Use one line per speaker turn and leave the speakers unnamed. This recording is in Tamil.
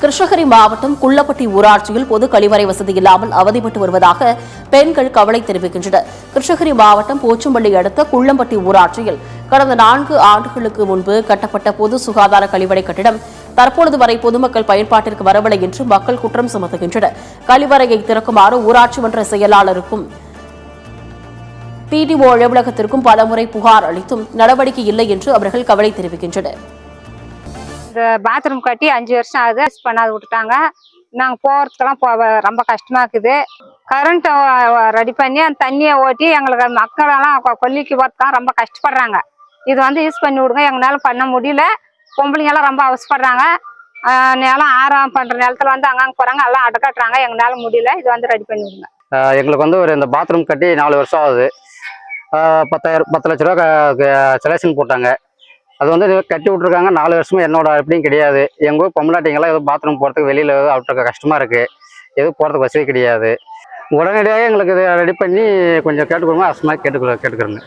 கிருஷ்ணகிரி மாவட்டம் குள்ளப்பட்டி ஊராட்சியில் பொது கழிவறை வசதி இல்லாமல் அவதிப்பட்டு வருவதாக பெண்கள் கவலை தெரிவிக்கின்றனர். கிருஷ்ணகிரி மாவட்டம் போச்சம்பள்ளி அடுத்த குள்ளம்பட்டி ஊராட்சியில் கடந்த 4 ஆண்டுகளுக்கு முன்பு கட்டப்பட்ட பொது சுகாதார கழிவறை கட்டிடம் தற்பொழுது வரை பொதுமக்கள் பயன்பாட்டிற்கு வரவில்லை என்று மக்கள் குற்றம் சுமத்துகின்றனர். கழிவறையை திறக்குமாறு ஊராட்சி மன்ற செயலாளருக்கும் பிடிஓ அலுவலகத்திற்கும் பலமுறை புகார் அளித்தும் நடவடிக்கை இல்லை என்று அவர்கள் கவலை தெரிவிக்கின்றனர்.
இந்த பாத்ரூம் கட்டி 5 வருஷம் ஆகுது, பண்ணாது விட்டுட்டாங்க. நாங்கள் போகிறதுக்கெல்லாம் ரொம்ப கஷ்டமா இருக்குது. கரண்ட் ரெடி பண்ணி அந்த தண்ணியை ஓட்டி எங்களுக்கு மக்களெல்லாம் கொல்லிக்கு போகிறதுக்காக ரொம்ப கஷ்டப்படுறாங்க. இது யூஸ் பண்ணி விடுங்க, எங்களால் பண்ண முடியல. பொம்பளைங்கெல்லாம் ரொம்ப அவசப்படுறாங்க. நிலம் ஆறாம் பண்ணுற நிலத்துல அங்கங்கே போகிறாங்க, எல்லாம் அடக்கட்டுறாங்க. எங்களால் முடியல, இது ரெடி பண்ணி விடுங்க.
எங்களுக்கு இந்த பாத்ரூம் கட்டி 4 வருஷம் ஆகுது. 10 லட்ச ரூபா செலக்ஷன் போட்டாங்க. அது கட்டி விட்ருக்காங்க. 4 வருஷமா என்னோட எப்படியும் கிடையாது. எங்கள் ஊர் பொம்பளாட்டிங்கெல்லாம் எதுவும் பாத்ரூம் போகிறதுக்கு வெளியில் அவுட்ருக்க கஷ்டமாக இருக்குது. எதுவும் போகிறதுக்கு வசதி கிடையாது. உடனடியாக எங்களுக்கு இதை ரெடி பண்ணி கொஞ்சம் கேட்டுக்கொடுங்க, அவசரமாக கேட்டுக்கிறேங்க.